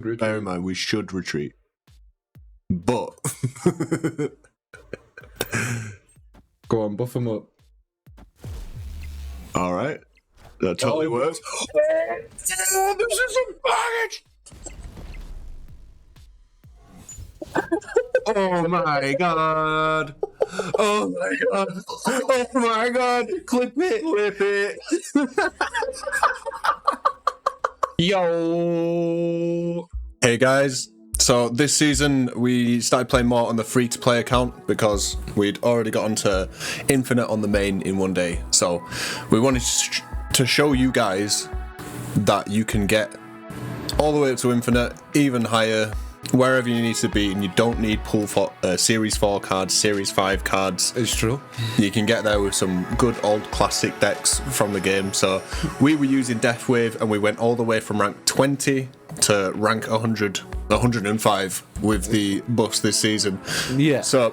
Bear in mind, we should retreat. But... Go on, buff them up. Alright. That totally works. This is some baggage! Oh my god! Oh my god! Oh my god! Clip it! Clip it! Yo! Hey guys. So this season we started playing more on the free-to-play account because we'd already got onto Infinite on the main in one day. So we wanted to show you guys that you can get all the way up to Infinite, even higher, wherever you need to be, and you don't need Series 4 cards, Series 5 cards. It's true. You can get there with some good old classic decks from the game. So we were using DEATHWAVE, and we went all the way from rank 20 to rank 105 with the buffs this season. Yeah. So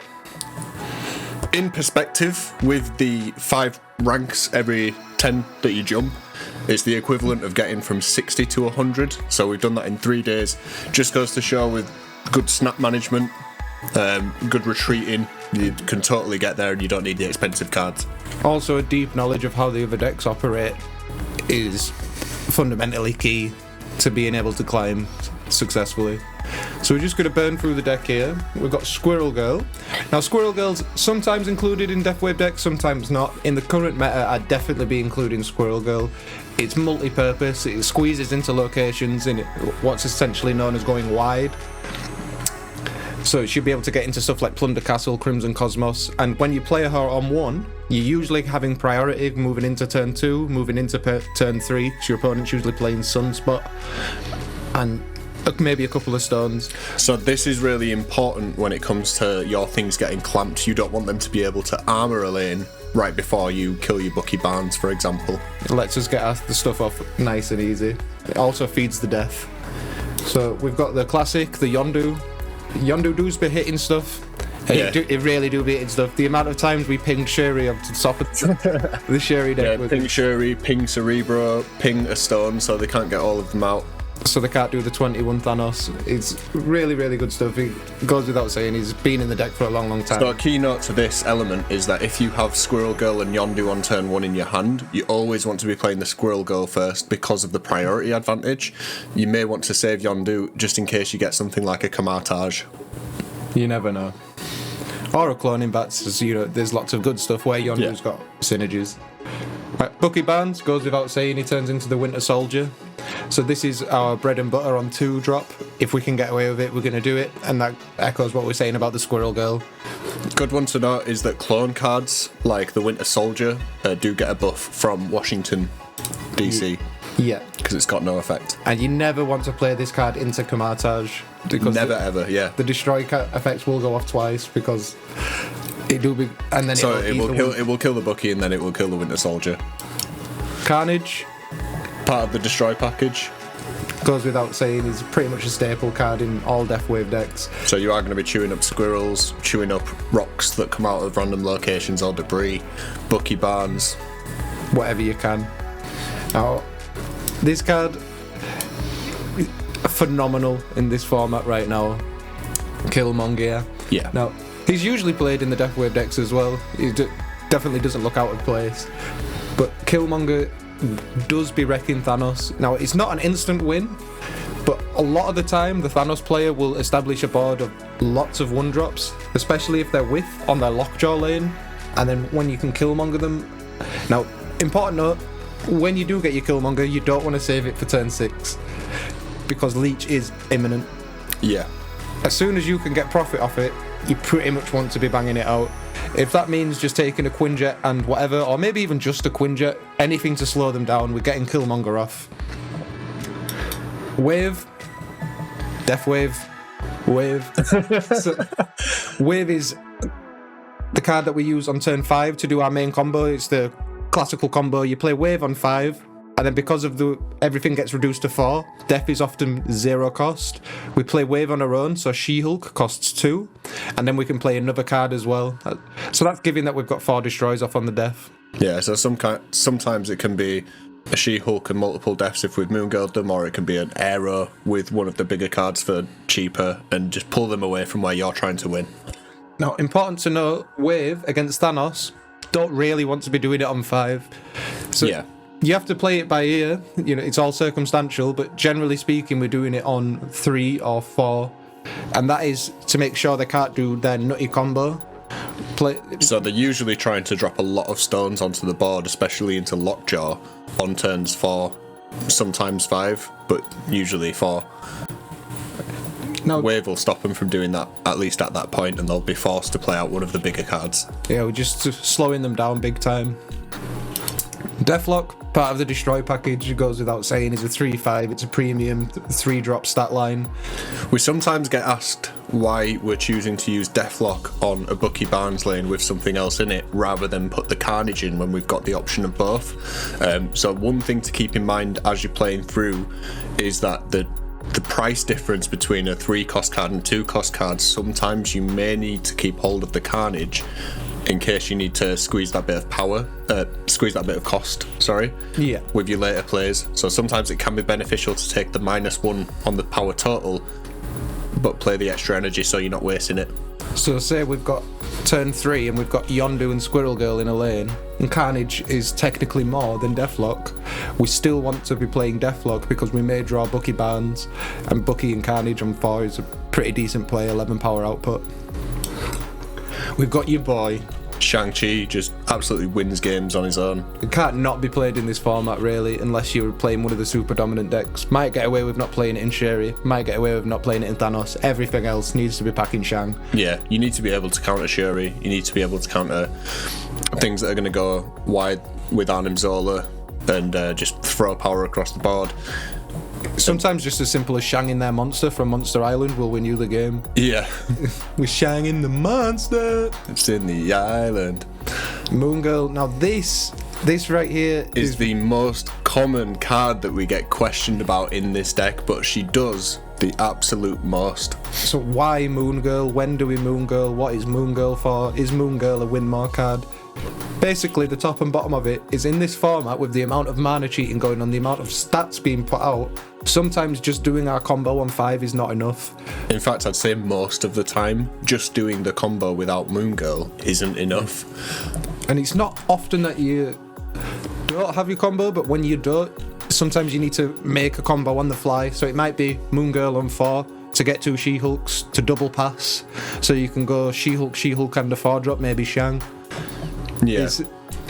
in perspective, with the 5 ranks every 10 that you jump, it's the equivalent of getting from 60 to 100. So we've done that in 3 days. Just goes to show with good snap management, good retreating, you can totally get there and you don't need the expensive cards. Also, a deep knowledge of how the other decks operate is fundamentally key to being able to climb successfully. So we're just going to burn through the deck here. We've got Squirrel Girl. Now, Squirrel Girl's sometimes included in DEATHWAVE decks, sometimes not. In the current meta, I'd definitely be including Squirrel Girl. It's multi-purpose, it squeezes into locations in what's essentially known as going wide. So it should be able to get into stuff like Plunder Castle, Crimson Cosmos, and when you play her on 1, you're usually having priority moving into turn 2, moving into turn 3, so your opponent's usually playing Sunspot, and maybe a couple of stones. So this is really important when it comes to your things getting clamped. You don't want them to be able to armour a lane right before you kill your Bucky Barnes, for example. It lets us get the stuff off nice and easy. It also feeds the death. So we've got the classic, the Yondu. Yondu does be hitting stuff. Yeah. It really do be hitting stuff. The amount of times we pinged Shuri up to the top of the Shuri deck. Yeah, ping Shuri, ping Cerebro, ping a stone so they can't get all of them out. So they can't do the 21 Thanos. It's really, really good stuff. It goes without saying, he's been in the deck for a long, long time. So a keynote to this element is that if you have Squirrel Girl and Yondu on turn 1 in your hand, you always want to be playing the Squirrel Girl first because of the priority advantage. You may want to save Yondu just in case you get something like a Kamartage. You never know. Or a cloning bats, as you know, there's lots of good stuff where Yondu's got synergies. Right, Bucky Barnes, goes without saying, he turns into the Winter Soldier. So this is our bread and butter on 2-drop. If we can get away with it, we're going to do it, and that echoes what we're saying about the Squirrel Girl. Good one to note is that clone cards, like the Winter Soldier, do get a buff from Washington, DC. Yeah. Because it's got no effect. And you never want to play this card into Kamartage. Because never ever, yeah. The destroy effects will go off twice because it do be, and then so it will kill the Bucky and then it will kill the Winter Soldier. Carnage, part of the destroy package, goes without saying, is pretty much a staple card in all DEATHWAVE decks. So you are going to be chewing up squirrels, chewing up rocks that come out of random locations or debris, Bucky Barnes, whatever you can. Now, this card, phenomenal in this format right now. Killmonger. Yeah. Now, he's usually played in the DEATHWAVE decks as well. He definitely doesn't look out of place. But Killmonger does be wrecking Thanos. Now, it's not an instant win, but a lot of the time the Thanos player will establish a board of lots of 1-drops, especially if they're on their Lockjaw lane, and then when you can Killmonger them. Now, important note, when you do get your Killmonger, you don't want to save it for turn 6, because Leech is imminent. Yeah. As soon as you can get profit off it, you pretty much want to be banging it out. If that means just taking a Quinjet and whatever, or maybe even just a Quinjet, anything to slow them down, we're getting Killmonger off. Wave. DEATHWAVE. Wave. So, Wave is the card that we use on turn 5 to do our main combo. It's the classical combo. You play Wave on 5, and then because of everything gets reduced to 4, Death is often 0 cost. We play Wave on our own, so She-Hulk costs 2, and then we can play another card as well. So that's giving that we've got 4 destroys off on the Death. Yeah, so sometimes it can be a She-Hulk and multiple deaths if we've Moongirled them, or it can be an Arrow with one of the bigger cards for cheaper and just pull them away from where you're trying to win. Now, important to note, Wave against Thanos don't really want to be doing it on 5. So Yeah. you have to play it by ear. You know, it's all circumstantial, but generally speaking, we're doing it on 3 or 4. And that is to make sure they can't do their nutty combo. So they're usually trying to drop a lot of stones onto the board, especially into Lockjaw, on turns 4, sometimes 5, but usually 4. Now, Wave will stop them from doing that, at least at that point, and they'll be forced to play out one of the bigger cards. yeah, we're just slowing them down big time. Deathlock, part of the Destroy package, it goes without saying, is a 3-5. It's a premium 3-drop stat line. We sometimes get asked why we're choosing to use Deathlock on a Bucky Barnes lane with something else in it, rather than put the Carnage in when we've got the option of both. So one thing to keep in mind as you're playing through is that the price difference between a 3-cost card and 2-cost cards, sometimes you may need to keep hold of the Carnage in case you need to squeeze that bit of cost, Yeah. with your later plays. So sometimes it can be beneficial to take the -1 on the power total, but play the extra energy so you're not wasting it. So say we've got turn 3 and we've got Yondu and Squirrel Girl in a lane, and Carnage is technically more than Deathlock. We still want to be playing Deathlock because we may draw Bucky Barnes, and Bucky and Carnage on 4 is a pretty decent play, 11 power output. We've got your boy. Shang-Chi just absolutely wins games on his own. It can't not be played in this format, really, unless you're playing one of the super dominant decks. Might get away with not playing it in Sherry, might get away with not playing it in Thanos. Everything else needs to be packing Shang. Yeah, you need to be able to counter Shuri, you need to be able to counter things that are going to go wide with Arnim Zola and just throw power across the board. Sometimes just as simple as Shang in their monster from Monster Island will win you the game. Yeah. With Shang in the monster. It's in the island. Moongirl. Now this right here is the most common card that we get questioned about in this deck, but she does the absolute most. So why Moongirl? When do we Moongirl? What is Moongirl for? Is Moongirl a win more card? Basically, the top and bottom of it is in this format, with the amount of mana cheating going on, the amount of stats being put out, sometimes just doing our combo on 5 is not enough. In fact, I'd say most of the time, just doing the combo without Moongirl isn't enough. And it's not often that you don't have your combo, but when you don't, sometimes you need to make a combo on the fly. So it might be Moongirl on 4 to get 2 She-Hulks to double pass. So you can go She-Hulk and a 4-drop, maybe Shang. Yeah.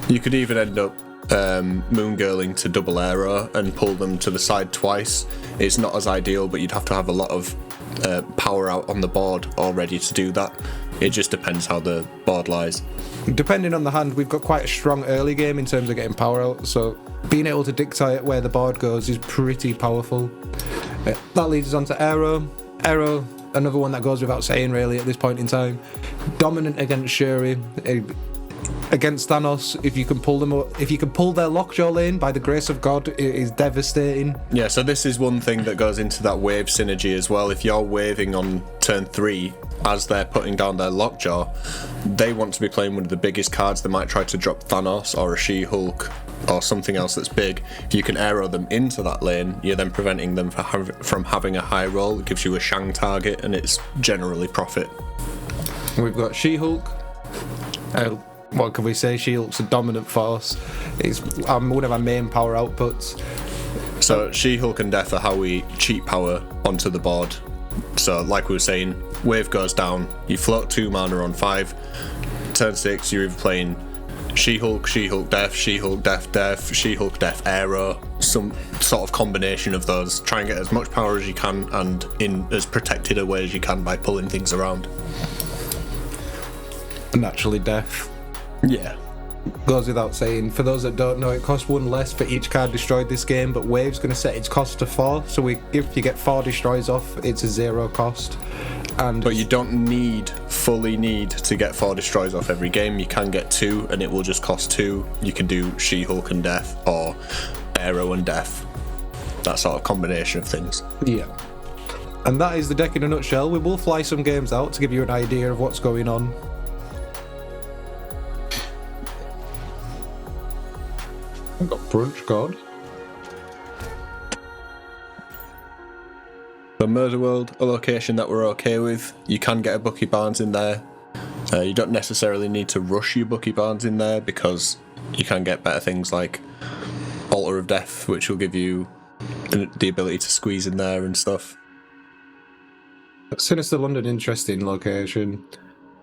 You could even end up Moongirling to double Arrow and pull them to the side twice. It's not as ideal, but you'd have to have a lot of power out on the board already to do that. It just depends how the board lies. Depending on the hand, we've got quite a strong early game in terms of getting power out, so being able to dictate where the board goes is pretty powerful. That leads us on to Arrow. Arrow, another one that goes without saying really at this point in time. Dominant against Shuri. Against Thanos, if you can pull their Lockjaw lane, by the grace of God, it is devastating. Yeah, so this is one thing that goes into that wave synergy as well. If you're waving on turn 3 as they're putting down their Lockjaw, they want to be playing one of the biggest cards. They might try to drop Thanos or a She-Hulk or something else that's big. If you can arrow them into that lane, you're then preventing them from having a high roll. It gives you a Shang target, and it's generally profit. We've got She-Hulk. What can we say? She-Hulk's a dominant force. It's one of our main power outputs. So She-Hulk and Death are how we cheat power onto the board. So like we were saying, wave goes down, you float 2 mana on 5. Turn 6, you're either playing She-Hulk, She-Hulk Death, She-Hulk Death Death, She-Hulk Death Arrow, some sort of combination of those. Try and get as much power as you can and in as protected a way as you can by pulling things around. Naturally, Death. Yeah. Goes without saying. For those that don't know, it costs 1 less for each card destroyed this game, but Wave's going to set its cost to 4, so if you get 4 destroys off, it's a 0 cost. But you don't fully need to get 4 destroys off every game. You can get 2 and it will just cost 2. You can do She-Hulk and Death or Arrow and Death. That sort of combination of things. Yeah. And that is the deck in a nutshell. We will fly some games out to give you an idea of what's going on. I've got Brunch God. The Murder World, a location that we're okay with. You can get a Bucky Barnes in there. You don't necessarily need to rush your Bucky Barnes in there because you can get better things like Altar of Death, which will give you the ability to squeeze in there and stuff. Sinister London, interesting location.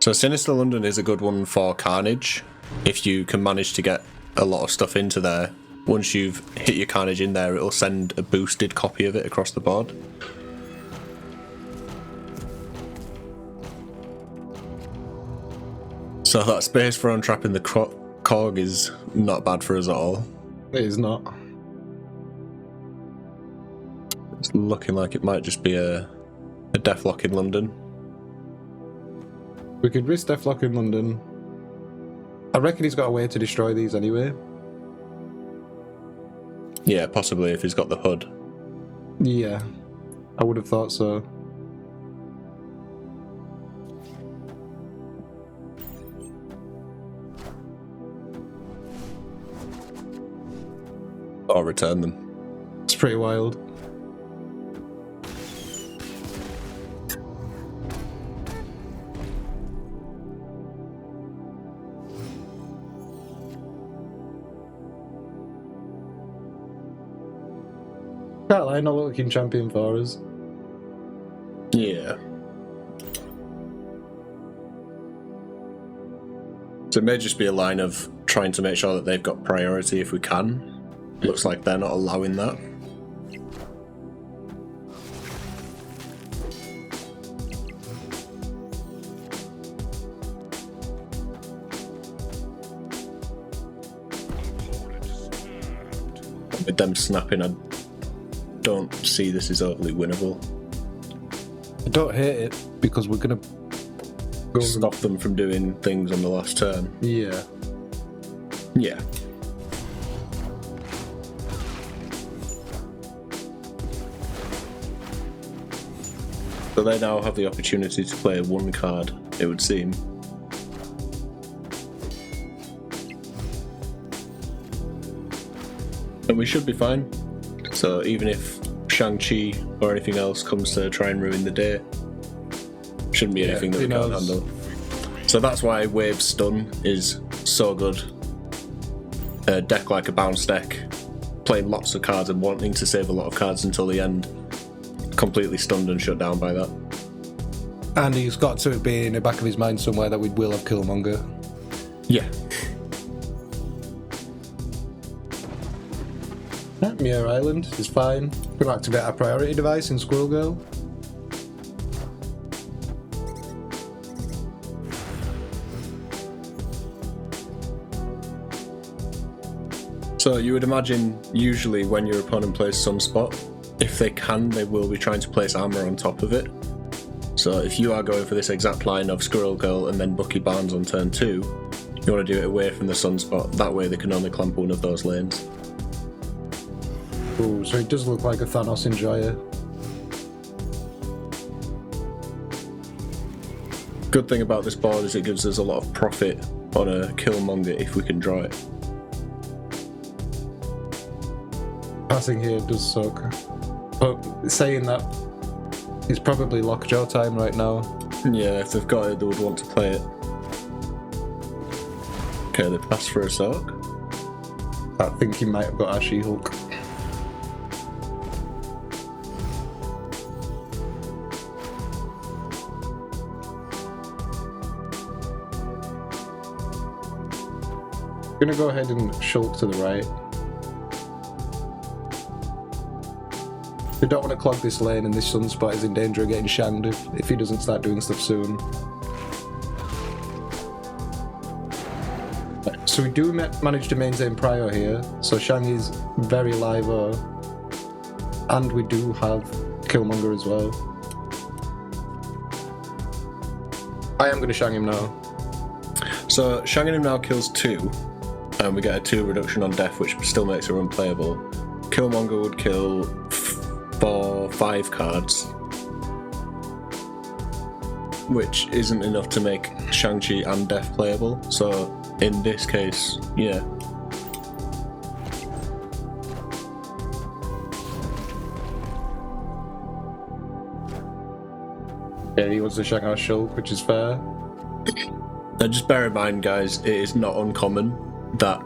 So Sinister London is a good one for Carnage. If you can manage to get a lot of stuff into there, once you've hit your Carnage in there, it'll send a boosted copy of it across the board. So that space for untrapping the Cog is not bad for us at all. It is not. It's looking like it might just be a Deathlock in London. We could risk Deathlock in London. I reckon he's got a way to destroy these anyway. Yeah, possibly if he's got the HUD. Yeah, I would have thought so. Or return them. It's pretty wild. Can't lie, not looking champion for us. Yeah. So it may just be a line of trying to make sure that they've got priority if we can. Looks like they're not allowing that. With them snapping, I don't see this is overly winnable. I don't hate it because we're gonna Go stop them from doing things on the last turn. Yeah. Yeah. So they now have the opportunity to play one card, it would seem. And we should be fine. So even if Shang-Chi or anything else comes to try and ruin the day, shouldn't be anything that we can't handle. So that's why Wave Stun is so good. A deck like a bounce deck, playing lots of cards and wanting to save a lot of cards until the end, completely stunned and shut down by that. And he's got to be in the back of his mind somewhere that we will have Killmonger. Yeah. Muir Island is fine. We're going to activate our priority device in Squirrel Girl. So you would imagine usually when your opponent plays Sunspot, if they can, they will be trying to place armor on top of it. So if you are going for this exact line of Squirrel Girl and then Bucky Barnes on turn 2, you want to do it away from the Sunspot. That way they can only clamp one of those lanes. Ooh, so it does look like a Thanos enjoyer. Good thing about this board is it gives us a lot of profit on a Killmonger if we can draw it. Passing here does suck. But saying that, it's probably Lockjaw time right now. Yeah, if they've got it, they would want to play it. Okay, they pass for a soak. I think he might have got our She-Hulk. I'm gonna go ahead and Shulk to the right. We don't want to clog this lane, and this Sunspot is in danger of getting shanged if he doesn't start doing stuff soon. So we do manage to maintain Prio here, so Shang is very live, and we do have Killmonger as well. I am going to Shang him now. So Shanging him now kills 2, and we get a 2 reduction on death, which still makes her unplayable. Killmonger would kill 4-5 cards, which isn't enough to make Shang-Chi and Death playable. So in this case, yeah. Yeah, he wants the Shanghai Shulk, which is fair. Now just bear in mind, guys, it is not uncommon that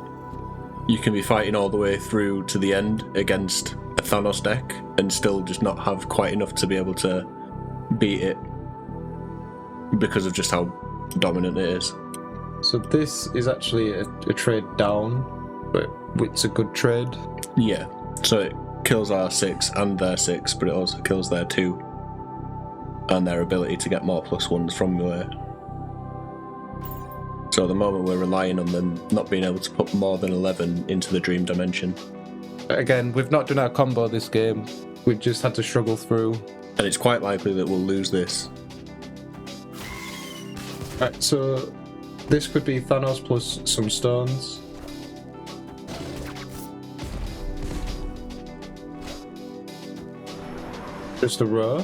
you can be fighting all the way through to the end against a Thanos deck and still just not have quite enough to be able to beat it because of just how dominant it is. So this is actually a trade down, but it's a good trade. Yeah, so it kills our 6 and their 6, but it also kills their 2 and their ability to get more +1s from where. So at the moment we're relying on them not being able to put more than 11 into the Dream Dimension. Again, we've not done our combo this game. We've just had to struggle through. And it's quite likely that we'll lose this. Right, so this could be Thanos plus some stones. Just a row.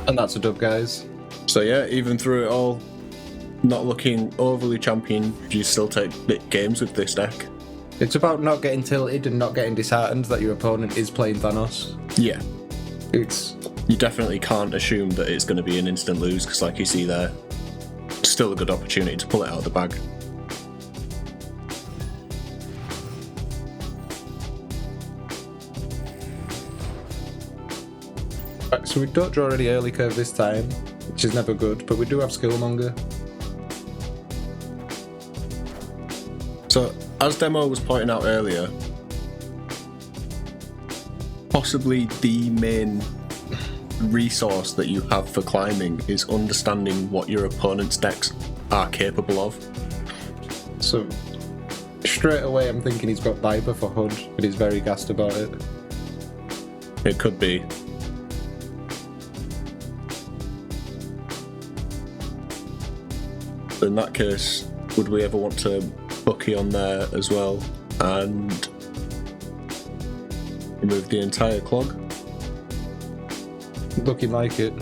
And that's a dub, guys. So yeah, even through it all, not looking overly champion, you still take big games with this deck. It's about not getting tilted and not getting disheartened that your opponent is playing Thanos. Yeah. You definitely can't assume that it's going to be an instant lose, because like you see there, still a good opportunity to pull it out of the bag. Right, so we don't draw any early curve this time, which is never good, but we do have Skillmonger. So, as Demo was pointing out earlier, possibly the main resource that you have for climbing is understanding what your opponent's decks are capable of. So, straight away I'm thinking he's got Viper for HUD, but he's very gassed about it. It could be. In that case, would we ever want to Bucky on there as well and remove the entire clog? Looking like it.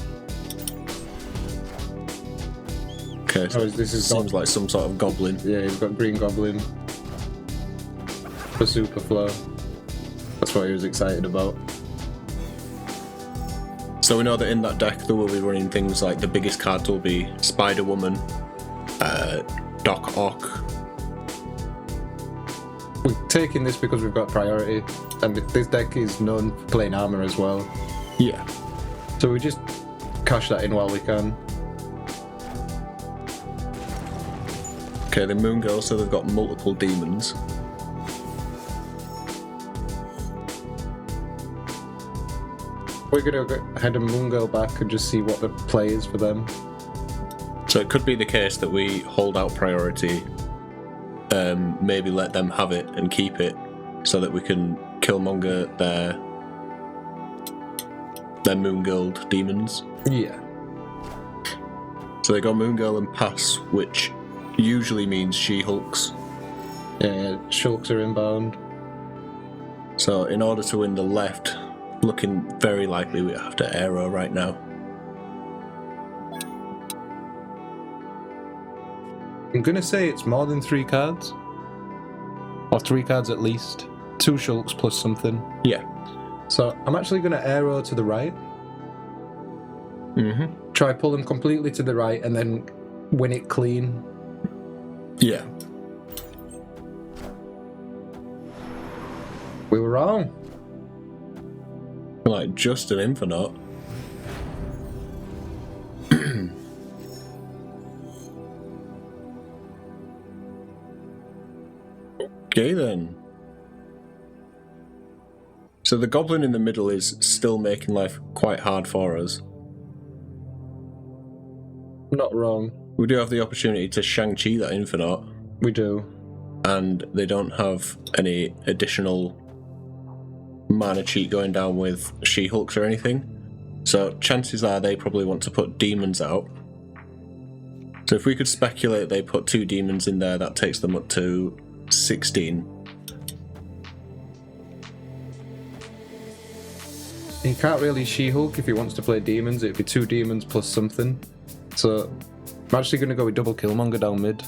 Okay, so this seems like some sort of goblin. Yeah, he's got Green Goblin for Super Flow. That's what he was excited about. So we know that in that deck there will be running things like the biggest cards will be Spider-Woman, Doc Ock. We're taking this because we've got priority, and this deck is known for playing armor as well. Yeah. So we just cash that in while we can. Okay, the Moon Girl, so they've got multiple demons. We're gonna head a Moon Girl back and just see what the play is for them. So it could be the case that we hold out priority, maybe let them have it and keep it, so that we can Killmonger their Moon Girl demons. Yeah. So they go Moon Girl and pass, which usually means She-Hulks. Yeah, Shulks are inbound. So in order to win the left, looking very likely we have to Aero right now. I'm gonna say it's more than 3 cards. Or 3 cards at least. 2 Shulks plus something. Yeah. So I'm actually gonna Aero to the right. Mm-hmm. Try pull him completely to the right and then win it clean. Yeah. We were wrong. Like just an infinite. Okay then. So the goblin in the middle is still making life quite hard for us. Not wrong. We do have the opportunity to Shang-Chi that infinite. We do. And they don't have any additional mana cheat going down with She-Hulks or anything. So chances are they probably want to put demons out. So if we could speculate they put 2 demons in there, that takes them up to 16. He can't really She-Hulk if he wants to play demons. It'd be 2 demons plus something. So I'm actually going to go with double Killmonger down mid.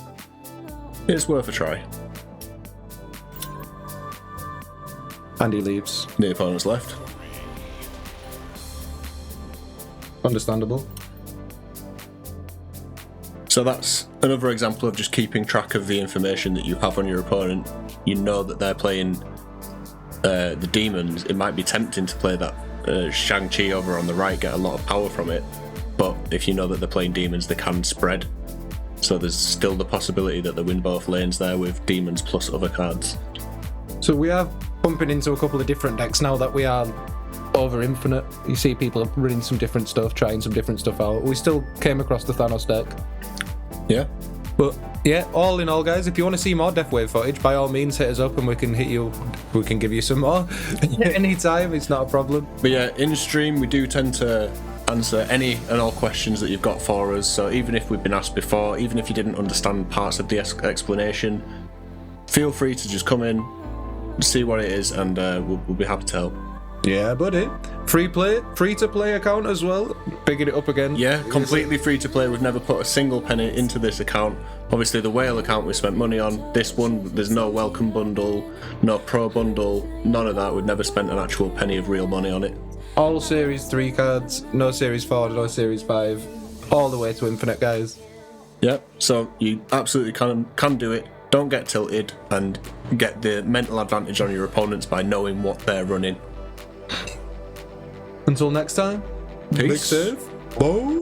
It's worth a try. And he leaves. The opponent's left. Understandable. So that's another example of just keeping track of the information that you have on your opponent. You know that they're playing the demons. It might be tempting to play that Shang-Chi over on the right, get a lot of power from it. But if you know that they're playing demons, they can spread. So there's still the possibility that they win both lanes there with demons plus other cards. So we are bumping into a couple of different decks now that we are over Infinite. You see people running some different stuff, trying some different stuff out. We still came across the Thanos deck. Yeah. But yeah, all in all, guys, if you want to see more DEATHWAVE footage, by all means hit us up and we can give you some more. Anytime, it's not a problem. But yeah, in stream we do tend to answer any and all questions that you've got for us. So even if we've been asked before, even if you didn't understand parts of the explanation, feel free to just come in, see what it is, and we'll be happy to help. Yeah, buddy. Free to play account as well. Bigging it up again. Yeah, completely free to play. We've never put a single penny into this account. Obviously, the whale account we spent money on. This one, there's no welcome bundle, no pro bundle, none of that. We've never spent an actual penny of real money on it. All Series 3 cards, no Series 4, no Series 5, all the way to Infinite, guys. Yep, so you absolutely can do it. Don't get tilted and get the mental advantage on your opponents by knowing what they're running. Until next time, Peace. big save. Bye.